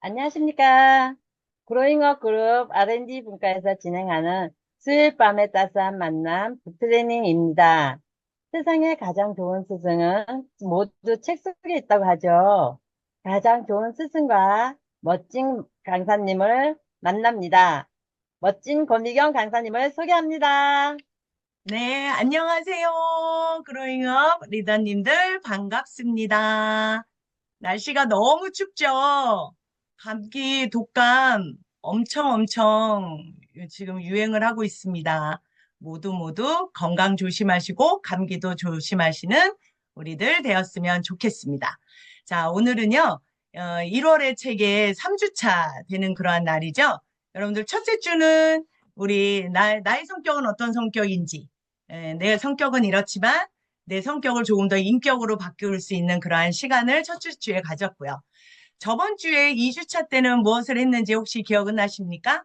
안녕하십니까. 그로잉업 그룹 R&D 분과에서 진행하는 수요일 밤의 따스한 만남 북트레이닝입니다. 세상에 가장 좋은 스승은 모두 책 속에 있다고 하죠. 가장 좋은 스승과 멋진 강사님을 만납니다. 멋진 권미경 강사님을 소개합니다. 네, 안녕하세요. 그로잉업 리더님들 반갑습니다. 날씨가 너무 춥죠? 감기, 독감 엄청 지금 유행을 하고 있습니다. 모두 건강 조심하시고 감기도 조심하시는 우리들 되었으면 좋겠습니다. 자, 오늘은요, 1월의 책의 3주차 되는 그러한 날이죠. 여러분들 첫째 주는 우리 나의 성격은 어떤 성격인지, 내 성격은 이렇지만 내 성격을 조금 더 인격으로 바꿀 수 있는 그러한 시간을 첫 주에 가졌고요. 저번 주에 2주차 때는 무엇을 했는지 혹시 기억은 나십니까?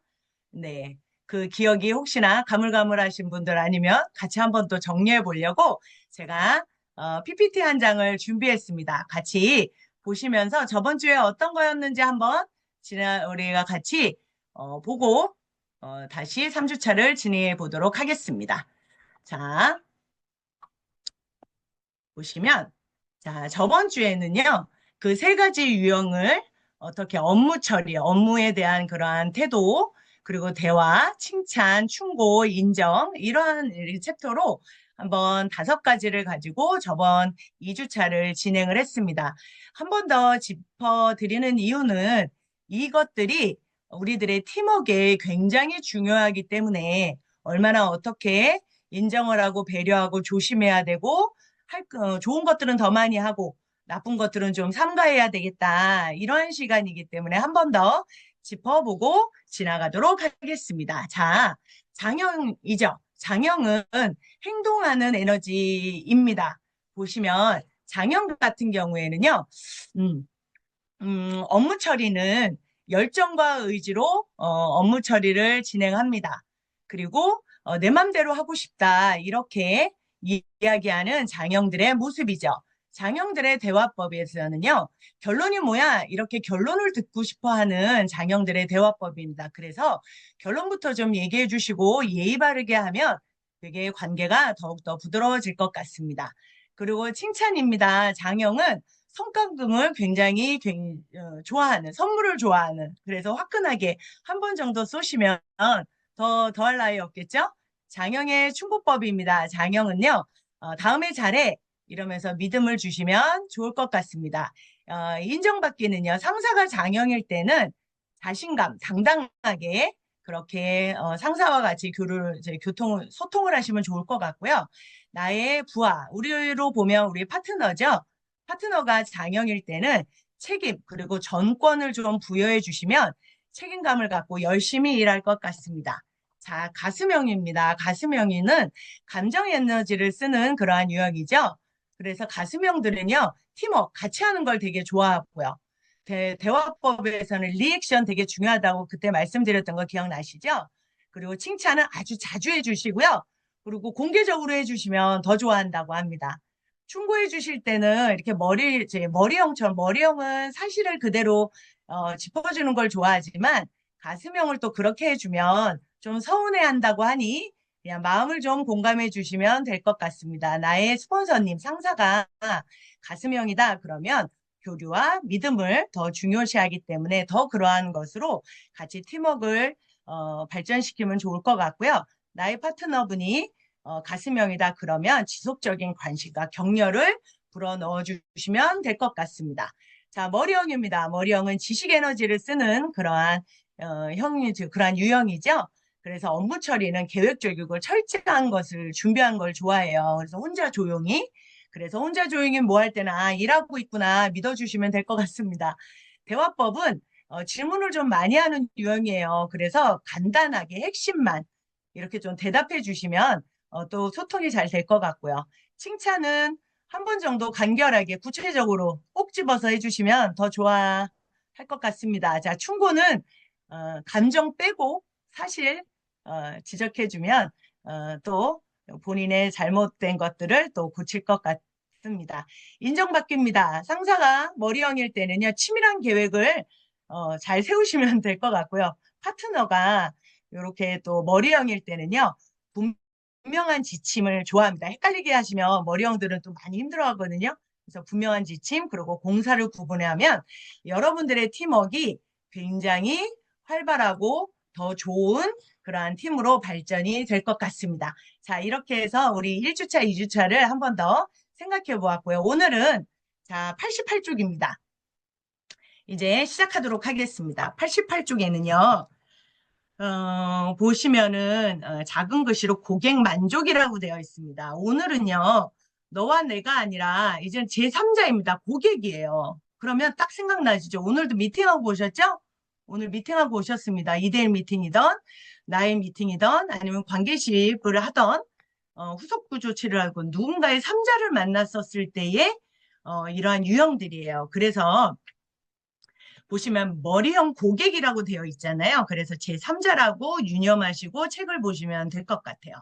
네. 그 기억이 혹시나 가물가물하신 분들 아니면 같이 한번 또 정리해 보려고 제가 PPT 한 장을 준비했습니다. 같이 보시면서 저번 주에 어떤 거였는지 한번 우리가 같이 보고 다시 3주차를 진행해 보도록 하겠습니다. 자, 보시면, 자, 저번 주에는요, 그 세 가지 유형을 어떻게 업무 처리, 업무에 대한 그러한 태도, 그리고 대화, 칭찬, 충고, 인정, 이러한 챕터로 한번 5가지를 가지고 저번 2주차를 진행을 했습니다. 한 번 더 짚어드리는 이유는 이것들이 우리들의 팀워크에 굉장히 중요하기 때문에 얼마나 어떻게 인정을 하고 배려하고 조심해야 되고 좋은 것들은 더 많이 하고 나쁜 것들은 좀 삼가해야 되겠다. 이런 시간이기 때문에 한 번 더 짚어보고 지나가도록 하겠습니다. 자, 장형이죠. 장형은 행동하는 에너지입니다. 보시면 장형 같은 경우에는요, 음, 업무 처리는 열정과 의지로 업무 처리를 진행합니다. 그리고 내 맘대로 하고 싶다. 이렇게 이야기하는 장형들의 모습이죠. 장형들의 대화법에서는요, 결론이 뭐야? 이렇게 결론을 듣고 싶어 하는 장형들의 대화법입니다. 그래서 결론부터 좀 얘기해 주시고 예의 바르게 하면 되게 관계가 더욱더 부드러워질 것 같습니다. 그리고 칭찬입니다. 장형은 성과금을 굉장히 좋아하는, 선물을 좋아하는, 그래서 화끈하게 한 번 정도 쏘시면 더할 나위 없겠죠? 장영의 충고법입니다. 장영은요, 다음에 잘해. 이러면서 믿음을 주시면 좋을 것 같습니다. 인정받기는요, 상사가 장영일 때는 자신감, 당당하게 그렇게 상사와 같이 소통을 하시면 좋을 것 같고요. 나의 부하, 우리로 보면 우리 파트너죠. 파트너가 장형일 때는 책임, 그리고 전권을 좀 부여해 주시면 책임감을 갖고 열심히 일할 것 같습니다. 자, 가수명입니다. 가수명이는 감정 에너지를 쓰는 그러한 유형이죠. 그래서 가수명들은요, 팀워크, 같이 하는 걸 되게 좋아하고요. 대화법에서는 리액션 되게 중요하다고 그때 말씀드렸던 거 기억나시죠? 그리고 칭찬은 아주 자주 해주시고요. 그리고 공개적으로 해주시면 더 좋아한다고 합니다. 충고해 주실 때는 이렇게 머리형처럼, 머리형은 사실을 그대로 짚어주는 걸 좋아하지만 가슴형을 또 그렇게 해주면 좀 서운해 한다고 하니 그냥 마음을 좀 공감해 주시면 될 것 같습니다. 나의 스폰서님, 상사가 가슴형이다 그러면 교류와 믿음을 더 중요시하기 때문에 더 그러한 것으로 같이 팀워크를 발전시키면 좋을 것 같고요. 나의 파트너분이 가슴형이다 그러면 지속적인 관심과 격려를 불어넣어 주시면 될 것 같습니다. 자, 머리형입니다. 머리형은 지식 에너지를 쓰는 그러한 그러한 유형이죠. 그래서 업무 처리는 계획적이고 철저한 것을 준비한 걸 좋아해요. 그래서 혼자 조용히 뭐 할 때는 일하고 있구나 믿어주시면 될 것 같습니다. 대화법은 질문을 좀 많이 하는 유형이에요. 그래서 간단하게 핵심만 이렇게 좀 대답해 주시면 또 소통이 잘 될 것 같고요. 칭찬은 한 번 정도 간결하게 구체적으로 꼭 집어서 해주시면 더 좋아할 것 같습니다. 자, 충고는 감정 빼고 사실 지적해주면 또 본인의 잘못된 것들을 또 고칠 것 같습니다. 인정받기입니다. 상사가 머리형일 때는요, 치밀한 계획을 잘 세우시면 될 것 같고요. 파트너가 이렇게 또 머리형일 때는요, 분명한 지침을 좋아합니다. 헷갈리게 하시면 머리형들은 또 많이 힘들어 하거든요. 그래서 분명한 지침, 그리고 공사를 구분하면 여러분들의 팀워크가 굉장히 활발하고 더 좋은 그러한 팀으로 발전이 될 것 같습니다. 자, 이렇게 해서 우리 1주차, 2주차를 한 번 더 생각해 보았고요. 오늘은 자, 88쪽입니다. 이제 시작하도록 하겠습니다. 88쪽에는요, 보시면은 작은 글씨로 고객 만족이라고 되어 있습니다. 오늘은요, 너와 내가 아니라 이제 제3자입니다. 고객이에요. 그러면 딱 생각나시죠? 오늘도 미팅하고 오셨죠? 오늘 미팅하고 오셨습니다. 2대1 미팅이던, 나의 미팅이던, 아니면 관계식을 하던, 후속구 조치를 하고 누군가의 3자를 만났었을 때의 이러한 유형들이에요. 그래서 보시면 머리형 고객이라고 되어 있잖아요. 그래서 제3자라고 유념하시고 책을 보시면 될 것 같아요.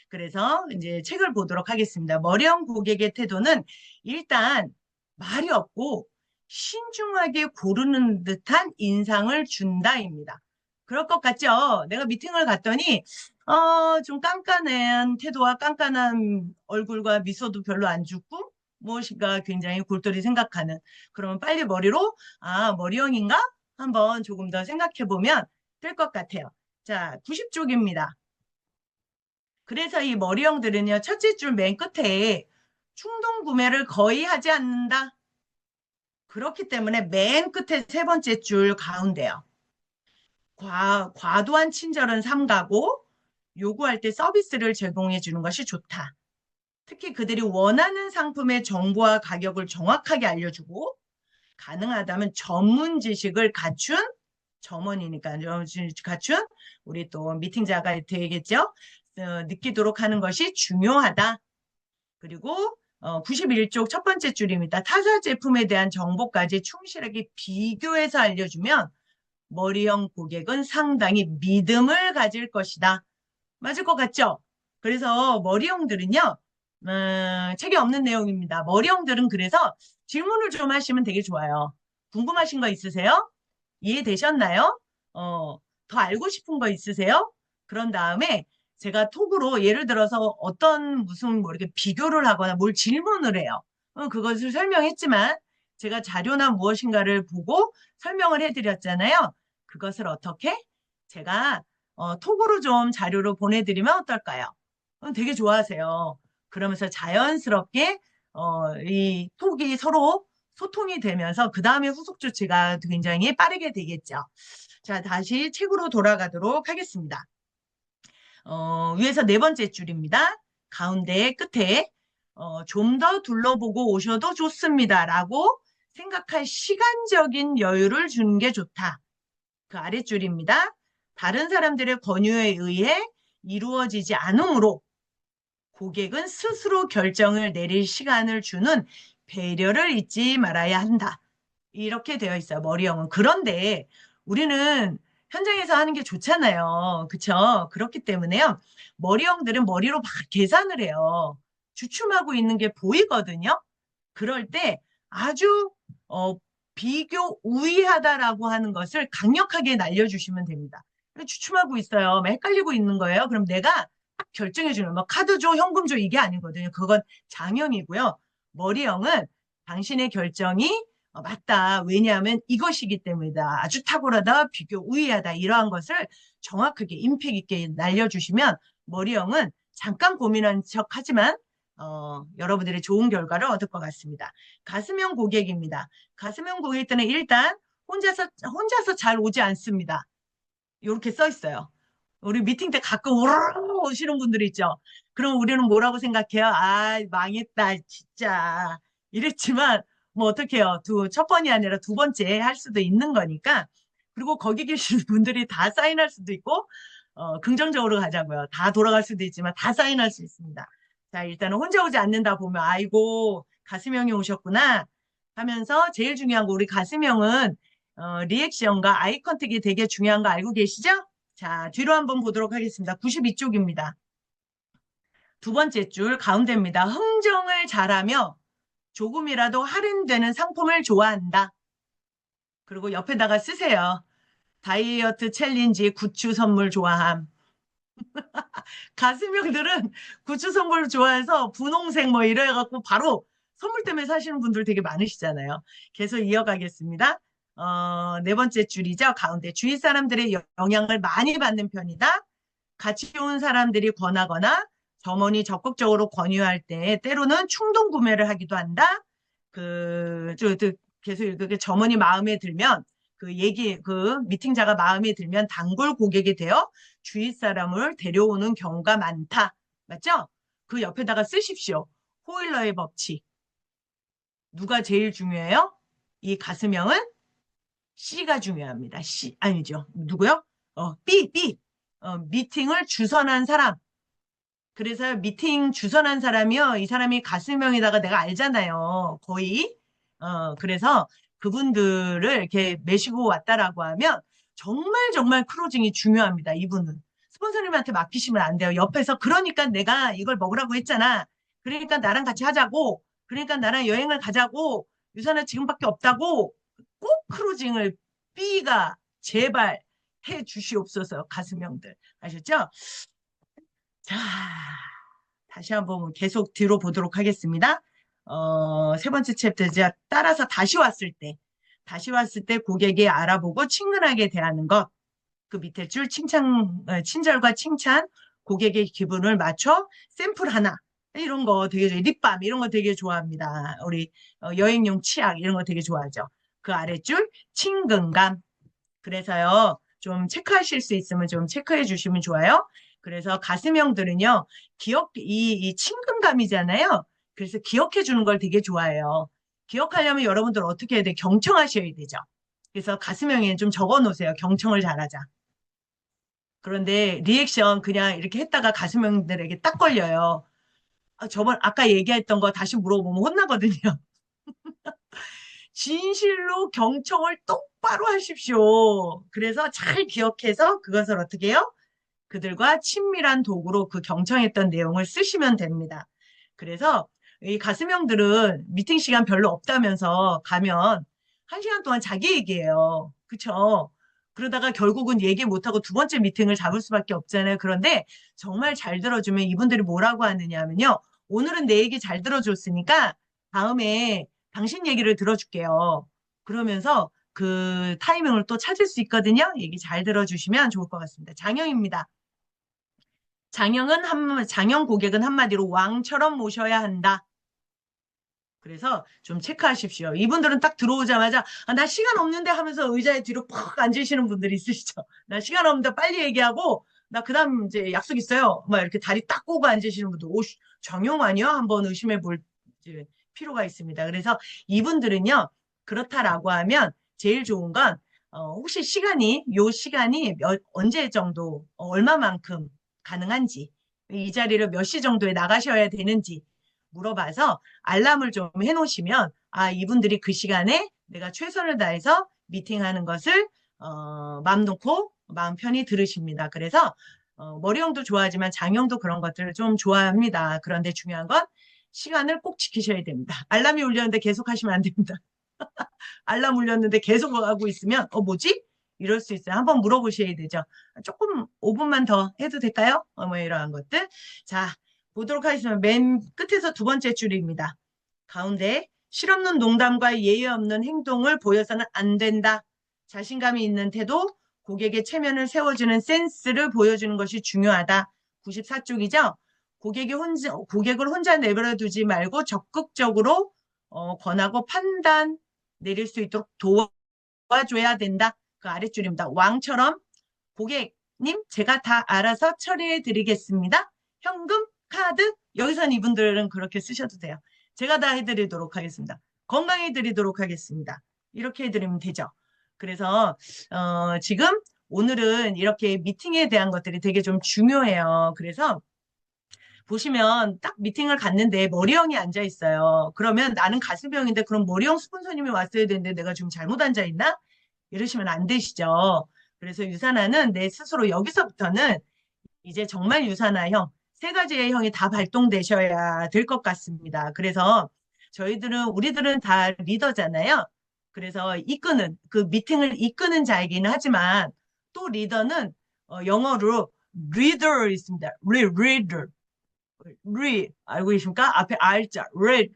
그래서 이제 책을 보도록 하겠습니다. 머리형 고객의 태도는 일단 말이 없고 신중하게 고르는 듯한 인상을 준다입니다. 그럴 것 같죠? 내가 미팅을 갔더니 좀 깐깐한 태도와 깐깐한 얼굴과 미소도 별로 안 주고 무엇인가 굉장히 골똘히 생각하는 그러면 빨리 머리로 머리형인가? 한번 조금 더 생각해 보면 될 것 같아요. 자, 90쪽입니다. 그래서 이 머리형들은요, 첫째 줄 맨 끝에 충동 구매를 거의 하지 않는다. 그렇기 때문에 맨 끝에 세 번째 줄 가운데요. 과도한 친절은 삼가고 요구할 때 서비스를 제공해 주는 것이 좋다. 특히 그들이 원하는 상품의 정보와 가격을 정확하게 알려주고 가능하다면 전문 지식을 갖춘 점원이니까 갖춘 우리 또 미팅자가 되겠죠. 느끼도록 하는 것이 중요하다. 그리고 91쪽 첫 번째 줄입니다. 타사 제품에 대한 정보까지 충실하게 비교해서 알려주면 머리형 고객은 상당히 믿음을 가질 것이다. 맞을 것 같죠? 그래서 머리형들은요, 책에 없는 내용입니다. 머리형들은 그래서 질문을 좀 하시면 되게 좋아요. 궁금하신 거 있으세요? 이해되셨나요? 더 알고 싶은 거 있으세요? 그런 다음에 제가 톡으로 예를 들어서 어떤 무슨 뭐 이렇게 비교를 하거나 뭘 질문을 해요. 그것을 설명했지만 제가 자료나 무엇인가를 보고 설명을 해드렸잖아요. 그것을 어떻게? 제가 톡으로 좀 자료를 보내드리면 어떨까요? 되게 좋아하세요. 그러면서 자연스럽게 이 톡이 서로 소통이 되면서 그 다음에 후속 조치가 굉장히 빠르게 되겠죠. 자, 다시 책으로 돌아가도록 하겠습니다. 위에서 네 번째 줄입니다. 가운데 끝에 좀 더 둘러보고 오셔도 좋습니다. 라고 생각할 시간적인 여유를 주는 게 좋다. 그 아랫줄입니다. 다른 사람들의 권유에 의해 이루어지지 않으므로 고객은 스스로 결정을 내릴 시간을 주는 배려를 잊지 말아야 한다. 이렇게 되어 있어요. 머리형은. 그런데 우리는 현장에서 하는 게 좋잖아요. 그쵸? 그렇기 때문에요. 머리형들은 머리로 막 계산을 해요. 주춤하고 있는 게 보이거든요. 그럴 때 아주 비교 우위하다라고 하는 것을 강력하게 날려주시면 됩니다. 주춤하고 있어요. 막 헷갈리고 있는 거예요. 그럼 내가 딱 결정해 주는 뭐 카드 줘, 현금 줘 이게 아니거든요. 그건 장형이고요. 머리형은 당신의 결정이 맞다. 왜냐하면 이것이기 때문이다. 아주 탁월하다, 비교 우위하다 이러한 것을 정확하게 임팩 있게 날려주시면 머리형은 잠깐 고민한 척 하지만 여러분들의 좋은 결과를 얻을 것 같습니다. 가슴형 고객입니다. 가슴형 고객 때는 일단 혼자서 잘 오지 않습니다. 이렇게 써 있어요. 우리 미팅 때 가끔 우르르 오시는 분들이 있죠. 그럼 우리는 뭐라고 생각해요? 망했다, 진짜. 이랬지만, 뭐 어떡해요. 첫 번이 아니라 두 번째 할 수도 있는 거니까. 그리고 거기 계신 분들이 다 사인할 수도 있고, 긍정적으로 가자고요. 다 돌아갈 수도 있지만 다 사인할 수 있습니다. 자, 일단은 혼자 오지 않는다 보면, 아이고, 가슴형이 오셨구나 하면서 제일 중요한 거, 우리 가슴형은 리액션과 아이 컨택이 되게 중요한 거 알고 계시죠? 자, 뒤로 한번 보도록 하겠습니다. 92쪽입니다. 두 번째 줄 가운데입니다. 흥정을 잘하며 조금이라도 할인되는 상품을 좋아한다. 그리고 옆에다가 쓰세요. 다이어트 챌린지 굿즈 선물 좋아함. 가수명들은 굿즈 선물 좋아해서 분홍색 뭐 이래갖고 바로 선물 때문에 사시는 분들 되게 많으시잖아요. 계속 이어가겠습니다. 네 번째 줄이죠. 가운데 주위 사람들의 영향을 많이 받는 편이다. 같이 온 사람들이 권하거나 점원이 적극적으로 권유할 때 때로는 충동 구매를 하기도 한다. 계속 그 점원이 마음에 들면 그 미팅자가 마음에 들면 단골 고객이 되어 주위 사람을 데려오는 경우가 많다. 맞죠? 그 옆에다가 쓰십시오. 호일러의 법칙. 누가 제일 중요해요? 이 가수명은 C가 중요합니다. C 아니죠. 누구요? B. 미팅을 주선한 사람. 그래서 미팅 주선한 사람이요. 이 사람이 가수명에다가 내가 알잖아요. 거의. 그래서 그분들을 이렇게 메시고 왔다라고 하면 정말 정말 크로징이 중요합니다. 이분은. 스폰서님한테 맡기시면 안 돼요. 옆에서 그러니까 내가 이걸 먹으라고 했잖아. 그러니까 나랑 같이 하자고. 그러니까 나랑 여행을 가자고. 유산은 지금밖에 없다고. 꼭 크로징을 B가 제발 해 주시옵소서. 가수명들. 아셨죠? 자, 다시 한번 계속 뒤로 보도록 하겠습니다. 세 번째 챕터죠. 따라서 다시 왔을 때 고객이 알아보고 친근하게 대하는 것. 그 밑에 줄 친절과 칭찬, 고객의 기분을 맞춰 샘플 하나. 이런 거 되게, 립밤, 이런 거 되게 좋아합니다. 우리 여행용 치약, 이런 거 되게 좋아하죠. 그 아랫줄, 친근감. 그래서요, 좀 체크하실 수 있으면 좀 체크해 주시면 좋아요. 그래서 가수명들은요, 이 친근감이잖아요. 그래서 기억해 주는 걸 되게 좋아해요. 기억하려면 여러분들 어떻게 해야 돼? 경청하셔야 되죠. 그래서 가수명에 좀 적어 놓으세요. 경청을 잘하자. 그런데 리액션 그냥 이렇게 했다가 가수명들에게 딱 걸려요. 아까 얘기했던 거 다시 물어보면 혼나거든요. 진실로 경청을 똑바로 하십시오. 그래서 잘 기억해서 그것을 어떻게 해요? 그들과 친밀한 도구로 그 경청했던 내용을 쓰시면 됩니다. 그래서 이 가수명들은 미팅 시간 별로 없다면서 가면 한 시간 동안 자기 얘기해요. 그쵸? 그러다가 결국은 얘기 못하고 두 번째 미팅을 잡을 수밖에 없잖아요. 그런데 정말 잘 들어주면 이분들이 뭐라고 하느냐 하면요. 오늘은 내 얘기 잘 들어줬으니까 다음에 당신 얘기를 들어줄게요. 그러면서 그 타이밍을 또 찾을 수 있거든요. 얘기 잘 들어주시면 좋을 것 같습니다. 장영입니다. 장영 고객은 한마디로 왕처럼 모셔야 한다. 그래서 좀 체크하십시오. 이분들은 딱 들어오자마자 나 시간 없는데 하면서 의자에 뒤로 푹 앉으시는 분들이 있으시죠. 나 시간 없는데 빨리 얘기하고 나 그다음 이제 약속 있어요. 막 이렇게 다리 딱 꼬고 앉으시는 분들 정용 아니야? 한번 의심해 볼 이제 필요가 있습니다. 그래서 이분들은요. 그렇다라고 하면 제일 좋은 건 혹시 요 시간이 언제 정도 얼마만큼 가능한지 이 자리를 몇 시 정도에 나가셔야 되는지 물어봐서 알람을 좀 해놓으시면 이분들이 그 시간에 내가 최선을 다해서 미팅하는 것을 마음 놓고 마음 편히 들으십니다. 그래서 머리형도 좋아하지만 장형도 그런 것들을 좀 좋아합니다. 그런데 중요한 건 시간을 꼭 지키셔야 됩니다. 알람이 울렸는데 계속 하시면 안 됩니다. 알람 울렸는데 계속 하고 있으면 뭐지? 이럴 수 있어요. 한번 물어보셔야 되죠. 조금 5분만 더 해도 될까요? 뭐 이러한 것들. 자, 보도록 하겠습니다. 맨 끝에서 두 번째 줄입니다. 가운데 실없는 농담과 예의 없는 행동을 보여서는 안 된다. 자신감이 있는 태도, 고객의 체면을 세워주는 센스를 보여주는 것이 중요하다. 94쪽이죠? 고객을 혼자 내버려 두지 말고 적극적으로 권하고 판단 내릴 수 있도록 도와줘야 된다. 그 아랫줄입니다. 왕처럼 고객님 제가 다 알아서 처리해 드리겠습니다. 현금, 카드 여기선 이분들은 그렇게 쓰셔도 돼요. 제가 다 해드리도록 하겠습니다. 건강해 드리도록 하겠습니다. 이렇게 해드리면 되죠. 그래서 지금 오늘은 이렇게 미팅에 대한 것들이 되게 좀 중요해요. 그래서 보시면 딱 미팅을 갔는데 머리형이 앉아 있어요. 그러면 나는 가슴병인데 그럼 머리형 스폰서님이 왔어야 되는데 내가 지금 잘못 앉아 있나? 이러시면 안 되시죠. 그래서 유산화는 내 스스로 여기서부터는 이제 정말 유산화형 세 가지의 형이 다 발동되셔야 될 것 같습니다. 그래서 우리들은 다 리더잖아요. 그래서 이끄는, 그 미팅을 이끄는 자이긴 하지만 또 리더는 영어로 reader 있습니다. reader. 알고 계십니까? 앞에 R자, read.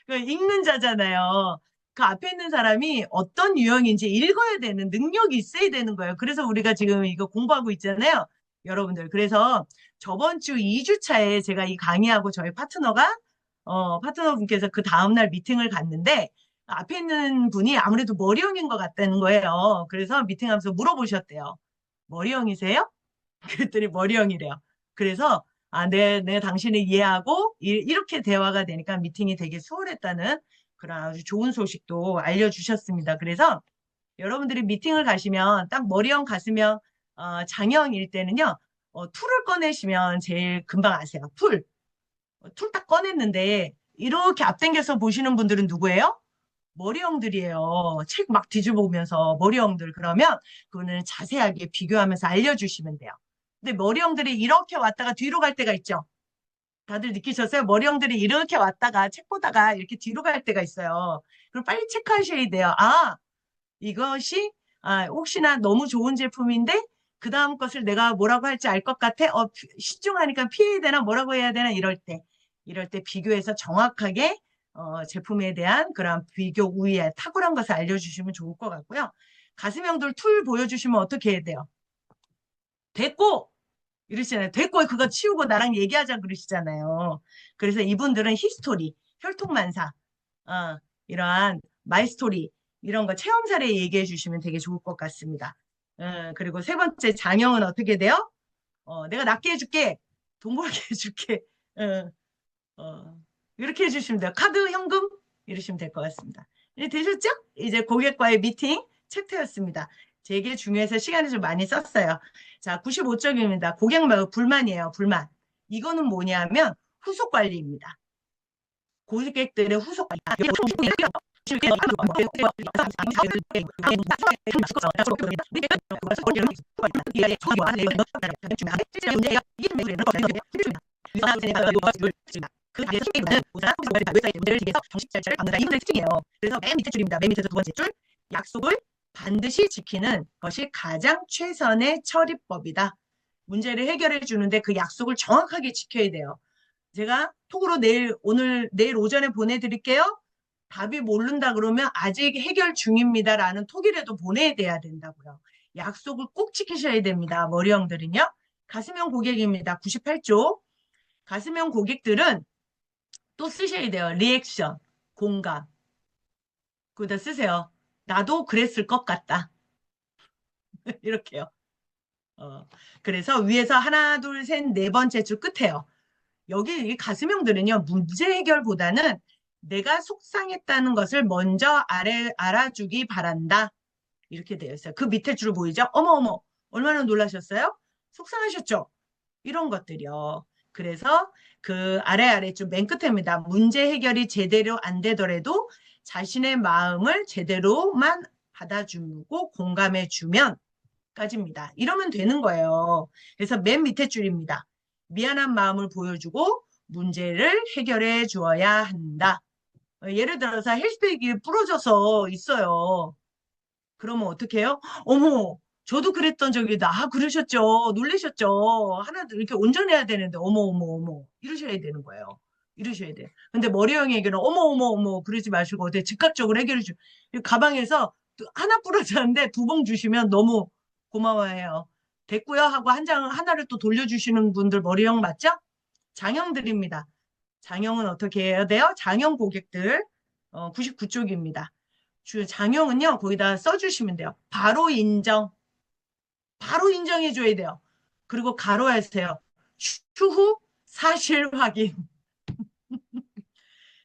그 읽는 자잖아요. 그 앞에 있는 사람이 어떤 유형인지 읽어야 되는 능력이 있어야 되는 거예요. 그래서 우리가 지금 이거 공부하고 있잖아요. 여러분들. 그래서 저번 주 2주 차에 제가 이 강의하고 저희 파트너분께서 그 다음날 미팅을 갔는데 앞에 있는 분이 아무래도 머리형인 것 같다는 거예요. 그래서 미팅하면서 물어보셨대요. 머리형이세요? 그랬더니 머리형이래요. 그래서 내 당신을 이해하고 이렇게 대화가 되니까 미팅이 되게 수월했다는 그런 아주 좋은 소식도 알려주셨습니다. 그래서 여러분들이 미팅을 가시면 딱 머리형 갔으면 장형일 때는요. 툴을 꺼내시면 제일 금방 아세요. 툴 딱 꺼냈는데 이렇게 앞당겨서 보시는 분들은 누구예요? 머리형들이에요. 책 막 뒤집어 보면서 머리형들. 그러면 그거는 자세하게 비교하면서 알려주시면 돼요. 근데 머리형들이 이렇게 왔다가 뒤로 갈 때가 있죠. 다들 느끼셨어요? 머리형들이 이렇게 왔다가 책 보다가 이렇게 뒤로 갈 때가 있어요. 그럼 빨리 체크하셔야 돼요. 이것이 혹시나 너무 좋은 제품인데 그 다음 것을 내가 뭐라고 할지 알 것 같아? 신중하니까 피해야 되나 뭐라고 해야 되나 이럴 때 비교해서 정확하게 제품에 대한 그런 비교 우위에 탁월한 것을 알려주시면 좋을 것 같고요. 가슴형들 툴 보여주시면 어떻게 해야 돼요? 됐고! 이러시잖아요. 됐고 그거 치우고 나랑 얘기하자 그러시잖아요. 그래서 이분들은 히스토리, 혈통만사, 어, 이러한 마이스토리 이런 거 체험 사례 얘기해 주시면 되게 좋을 것 같습니다. 그리고 세 번째 장형은 어떻게 돼요? 내가 낫게 해줄게. 돈 벌게 해줄게. 어, 어, 이렇게 해주시면 돼요. 카드, 현금 이러시면 될 것 같습니다. 이제 되셨죠? 이제 고객과의 미팅 챕터였습니다. 되게 중요해서 시간을 좀 많이 썼어요. 자, 95쪽입니다. 고객 말고 불만이에요. 불만. 이거는 뭐냐면 후속 관리입니다. 고객들의 후속 관리. 그 다음에 소개는 보다 웹사이트 모델을 통해서 정식 절차를 밟는다. 이분의 특징이에요. 그래서 맨 밑에 줄입니다. 맨 밑에서 두 번째 줄. 약속을 반드시 지키는 것이 가장 최선의 처리법이다. 문제를 해결해 주는데 그 약속을 정확하게 지켜야 돼요. 제가 톡으로 내일 오전에 보내드릴게요. 답이 모른다 그러면 아직 해결 중입니다라는 톡이라도 보내야 된다고요. 약속을 꼭 지키셔야 됩니다. 머리형들은요. 가슴형 고객입니다. 98쪽. 가슴형 고객들은 또 쓰셔야 돼요. 리액션, 공감. 그거 다 쓰세요. 나도 그랬을 것 같다. 이렇게요. 그래서 위에서 하나, 둘, 셋, 네 번째 줄 끝에요. 여기 이 가슴형들은요, 문제 해결보다는 내가 속상했다는 것을 먼저 알아주기 바란다. 이렇게 되어 있어요. 그 밑에 줄 보이죠? 어머, 어머, 얼마나 놀라셨어요? 속상하셨죠? 이런 것들이요. 그래서 그 아래쪽 맨 끝입니다. 문제 해결이 제대로 안 되더라도 자신의 마음을 제대로만 받아주고 공감해주면 까지입니다. 이러면 되는 거예요. 그래서 맨 밑에 줄입니다. 미안한 마음을 보여주고 문제를 해결해 주어야 한다. 예를 들어서 헬스백이 부러져서 있어요. 그러면 어떻게 해요? 어머, 저도 그랬던 적이 그러셨죠. 놀라셨죠. 하나 이렇게 온전해야 되는데 어머 어머 어머 이러셔야 되는 거예요. 이러셔야 돼요. 근데 머리형에게는 어머 어머 어머 그러지 마시고 어때 즉각적으로 해결해 주. 가방에서 하나 부러졌는데 두 봉 주시면 너무 고마워해요. 됐고요 하고 하나를 또 돌려주시는 분들 머리형 맞죠? 장형들입니다. 장형은 어떻게 해야 돼요? 장형 고객들 99쪽입니다. 장형은요, 거기다 써주시면 돼요. 바로 인정. 바로 인정해줘야 돼요. 그리고 가로하세요. 추후 사실 확인.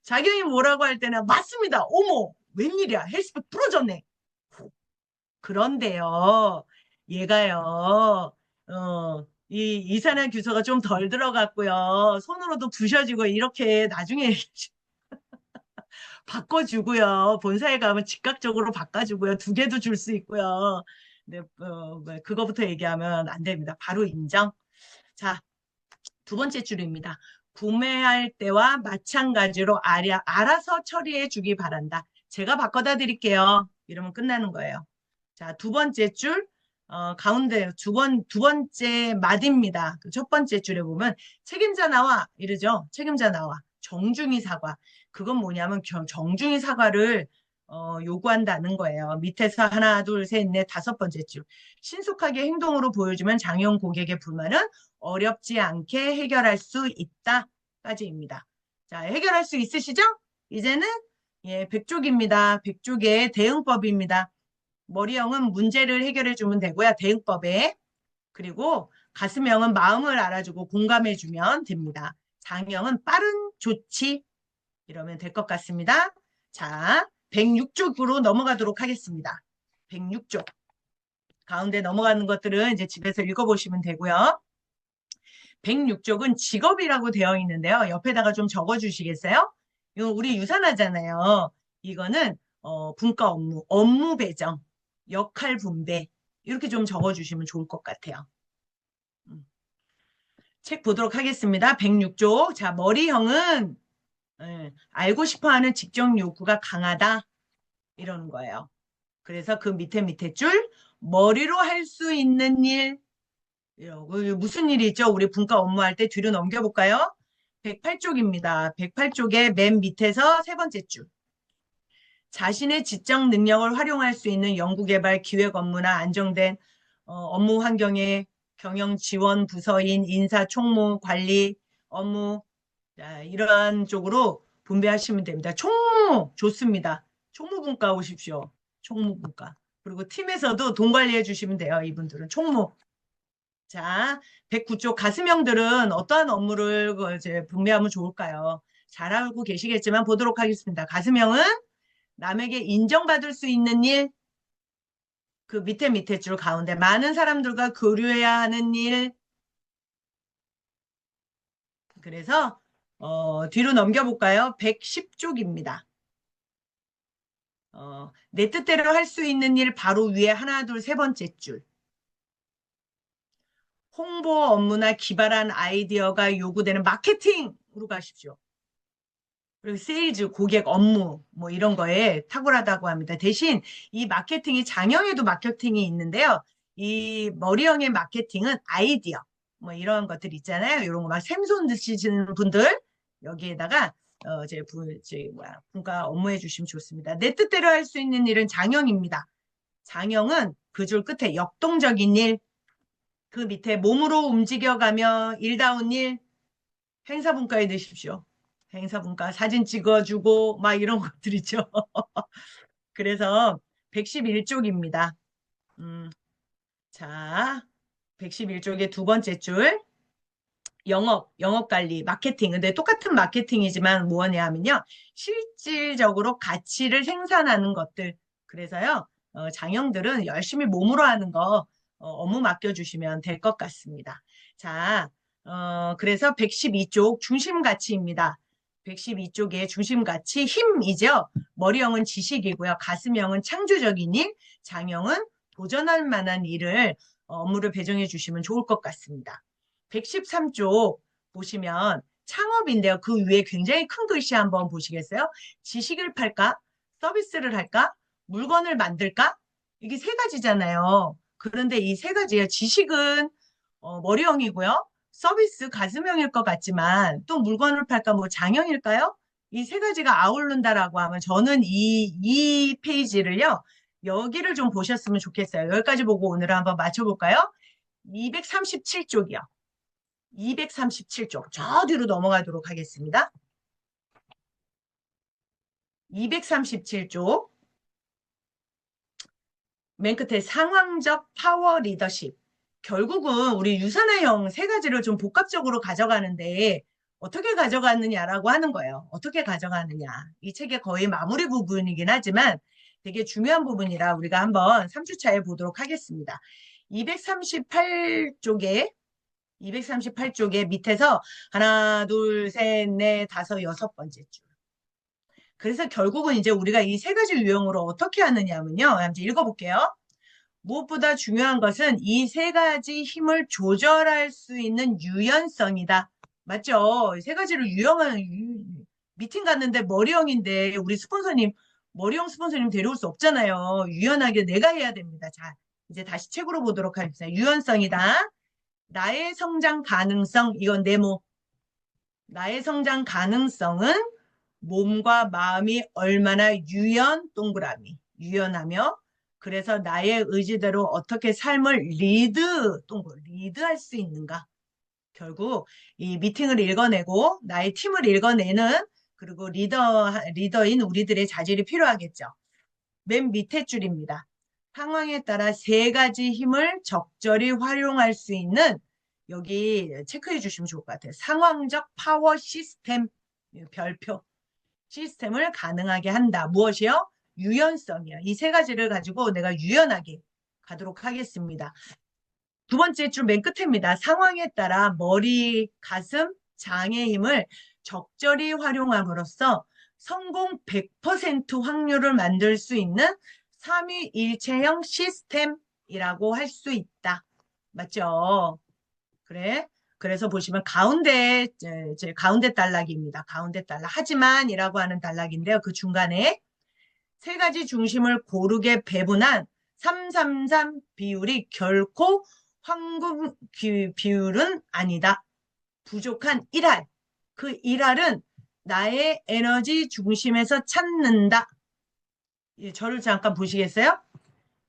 자경이 뭐라고 할 때는 맞습니다. 어머, 웬일이야. 헬스백 부러졌네. 그런데요, 얘가요, 이산화 규소가 좀 덜 들어갔고요. 손으로도 부셔지고 이렇게 나중에 바꿔주고요. 본사에 가면 즉각적으로 바꿔주고요. 두 개도 줄 수 있고요. 네, 그거부터 얘기하면 안 됩니다. 바로 인정. 자, 두 번째 줄입니다. 구매할 때와 마찬가지로 알아서 처리해 주기 바란다. 제가 바꿔다 드릴게요. 이러면 끝나는 거예요. 자, 두 번째 줄, 가운데 두 번째 마디입니다. 그첫 번째 줄에 보면 책임자 나와 이러죠. 책임자 나와. 정중히 사과. 그건 뭐냐면 정중히 사과를 요구한다는 거예요. 밑에서 하나, 둘, 셋, 넷, 다섯 번째 줄. 신속하게 행동으로 보여주면 장애인 고객의 불만은 어렵지 않게 해결할 수 있다까지입니다. 자, 해결할 수 있으시죠? 이제는 예, 백쪽입니다. 백쪽의 대응법입니다. 머리형은 문제를 해결해 주면 되고요. 대응법에. 그리고 가슴형은 마음을 알아주고 공감해 주면 됩니다. 장형은 빠른 조치 이러면 될 것 같습니다. 자, 106쪽으로 넘어가도록 하겠습니다. 106쪽. 가운데 넘어가는 것들은 이제 집에서 읽어보시면 되고요. 106쪽은 직업이라고 되어 있는데요. 옆에다가 좀 적어주시겠어요? 이거 우리 유산하잖아요. 이거는 분과 업무, 업무 배정, 역할 분배 이렇게 좀 적어주시면 좋을 것 같아요. 책 보도록 하겠습니다. 106쪽. 자, 머리형은 알고 싶어하는 직접 욕구가 강하다 이러는 거예요. 그래서 그 밑에 줄 머리로 할 수 있는 일 무슨 일이 있죠? 우리 분과 업무할 때 뒤로 넘겨볼까요? 108쪽입니다. 108쪽의 맨 밑에서 세 번째 줄. 자신의 지적 능력을 활용할 수 있는 연구개발 기획 업무나 안정된 업무 환경의 경영 지원 부서인 인사 총무 관리 업무 자, 이러한 쪽으로 분배하시면 됩니다. 총무 좋습니다. 총무분과 오십시오. 총무분과. 그리고 팀에서도 돈 관리해 주시면 돼요. 이분들은 총무. 자, 109쪽 가슴형들은 어떠한 업무를 이제 분배하면 좋을까요? 잘 알고 계시겠지만 보도록 하겠습니다. 가슴형은 남에게 인정받을 수 있는 일, 그 밑에 줄 가운데 많은 사람들과 교류해야 하는 일. 그래서 뒤로 넘겨볼까요? 110쪽입니다. 내 뜻대로 할 수 있는 일 바로 위에 하나, 둘, 세 번째 줄. 홍보 업무나 기발한 아이디어가 요구되는 마케팅으로 가십시오. 그리고 세일즈, 고객 업무 뭐 이런 거에 탁월하다고 합니다. 대신 이 마케팅이 장형에도 마케팅이 있는데요. 이 머리형의 마케팅은 아이디어 뭐 이런 것들 있잖아요. 이런 거 막 샘손 드시는 분들 여기에다가 분과 업무해 주시면 좋습니다. 내 뜻대로 할 수 있는 일은 장형입니다. 장형은 그 줄 끝에 역동적인 일, 그 밑에 몸으로 움직여가며 일다운 일, 행사분과에 넣으십시오. 행사분과 사진 찍어주고 막 이런 것들 있죠. 그래서 111쪽입니다. 자, 111쪽의 두 번째 줄. 영업관리, 마케팅. 근데 똑같은 마케팅이지만 뭐냐 하면요. 실질적으로 가치를 생산하는 것들. 그래서요, 장형들은 열심히 몸으로 하는 거 업무 맡겨주시면 될 것 같습니다. 자, 그래서 112쪽 중심가치입니다. 112쪽의 중심가치 힘이죠. 머리형은 지식이고요. 가슴형은 창조적인 일, 장형은 도전할 만한 일을 업무를 배정해 주시면 좋을 것 같습니다. 113쪽 보시면 창업인데요. 그 위에 굉장히 큰 글씨 한번 보시겠어요? 지식을 팔까? 서비스를 할까? 물건을 만들까? 이게 세 가지잖아요. 그런데 이 세 가지의 지식은 머리형이고요. 서비스 가슴형일 것 같지만 또 물건을 팔까 뭐 장형일까요? 이 세 가지가 아우른다라고 하면 저는 이 페이지를요. 여기를 좀 보셨으면 좋겠어요. 여기까지 보고 오늘 한번 맞춰볼까요? 237쪽이요. 237쪽. 저 뒤로 넘어가도록 하겠습니다. 237쪽. 맨 끝에 상황적 파워 리더십. 결국은 우리 유산화형 세 가지를 좀 복합적으로 가져가는데 어떻게 가져가느냐라고 하는 거예요. 어떻게 가져가느냐. 이 책의 거의 마무리 부분이긴 하지만 되게 중요한 부분이라 우리가 한번 3주차에 보도록 하겠습니다. 238쪽에 밑에서 하나, 둘, 셋, 넷, 다섯, 여섯 번째 줄. 그래서 결국은 이제 우리가 이 세 가지 유형으로 어떻게 하느냐면요. 한번 읽어볼게요. 무엇보다 중요한 것은 이 세 가지 힘을 조절할 수 있는 유연성이다. 맞죠? 세 가지를 미팅 갔는데 머리형인데 우리 스폰서님 머리형 스폰서님 데려올 수 없잖아요. 유연하게 내가 해야 됩니다. 자, 이제 다시 책으로 보도록 하겠습니다. 유연성이다. 나의 성장 가능성, 이건 네모. 나의 성장 가능성은 몸과 마음이 얼마나 동그라미, 유연하며, 그래서 나의 의지대로 어떻게 삶을 리드할 수 있는가. 결국 이 미팅을 읽어내고 나의 팀을 읽어내는, 그리고 리더인 우리들의 자질이 필요하겠죠. 맨 밑에 줄입니다. 상황에 따라 세 가지 힘을 적절히 활용할 수 있는, 여기 체크해 주시면 좋을 것 같아요. 상황적 파워 시스템, 별표. 시스템을 가능하게 한다. 무엇이요? 유연성이요. 이 세 가지를 가지고 내가 유연하게 가도록 하겠습니다. 두 번째 줄 맨 끝입니다. 상황에 따라 머리, 가슴, 장의 힘을 적절히 활용함으로써 성공 100% 확률을 만들 수 있는 삼위일체형 시스템이라고 할 수 있다. 맞죠? 그래. 그래서 보시면 가운데, 이제 가운데 단락입니다. 가운데 단락. 하지만이라고 하는 단락인데요. 그 중간에 세 가지 중심을 고르게 배분한 333 비율이 결코 황금 비율은 아니다. 부족한 1할. 그 1할은 나의 에너지 중심에서 찾는다. 저를 잠깐 보시겠어요?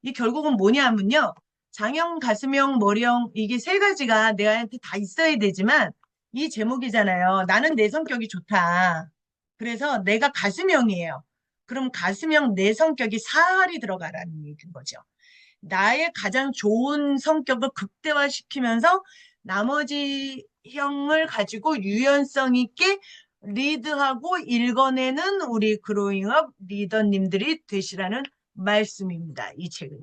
이 결국은 뭐냐면요. 장형, 가슴형, 머리형, 이게 세 가지가 내한테 다 있어야 되지만, 이 제목이잖아요. 나는 내 성격이 좋다. 그래서 내가 가슴형이에요. 그럼 가슴형 내 성격이 살이 들어가라는 얘기인 거죠. 나의 가장 좋은 성격을 극대화시키면서 나머지 형을 가지고 유연성 있게 리드하고 읽어내는 우리 그로잉업 리더님들이 되시라는 말씀입니다. 이 책은요.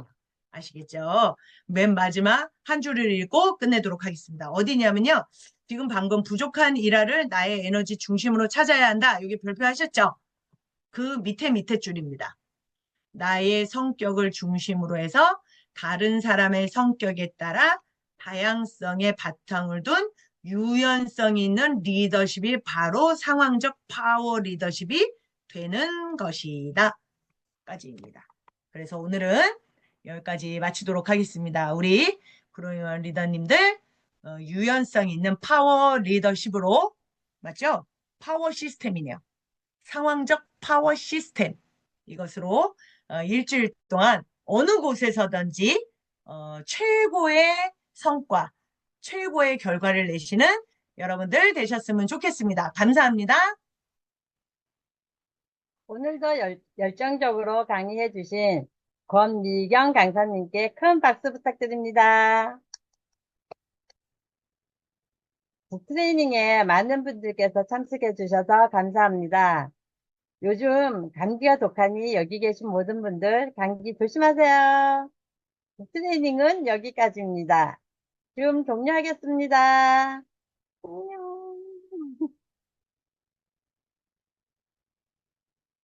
아시겠죠? 맨 마지막 한 줄을 읽고 끝내도록 하겠습니다. 어디냐면요. 지금 방금 부족한 일화를 나의 에너지 중심으로 찾아야 한다. 여기 별표하셨죠? 그 밑에 줄입니다. 나의 성격을 중심으로 해서 다른 사람의 성격에 따라 다양성의 바탕을 둔 유연성 있는 리더십이 바로 상황적 파워 리더십이 되는 것이다. 까지입니다. 그래서 오늘은 여기까지 마치도록 하겠습니다. 우리 그로잉 리더님들 유연성 있는 파워 리더십으로, 맞죠? 파워 시스템이네요. 상황적 파워 시스템, 이것으로 일주일 동안 어느 곳에서든지 최고의 성과, 최고의 결과를 내시는 여러분들 되셨으면 좋겠습니다. 감사합니다. 오늘도 열정적으로 강의해주신 권미경 강사님께 큰 박수 부탁드립니다. 북트레이닝에 많은 분들께서 참석해 주셔서 감사합니다. 요즘 감기가 독하니 여기 계신 모든 분들 감기 조심하세요. 북트레이닝은 여기까지입니다. 지금 종료하겠습니다. 안녕.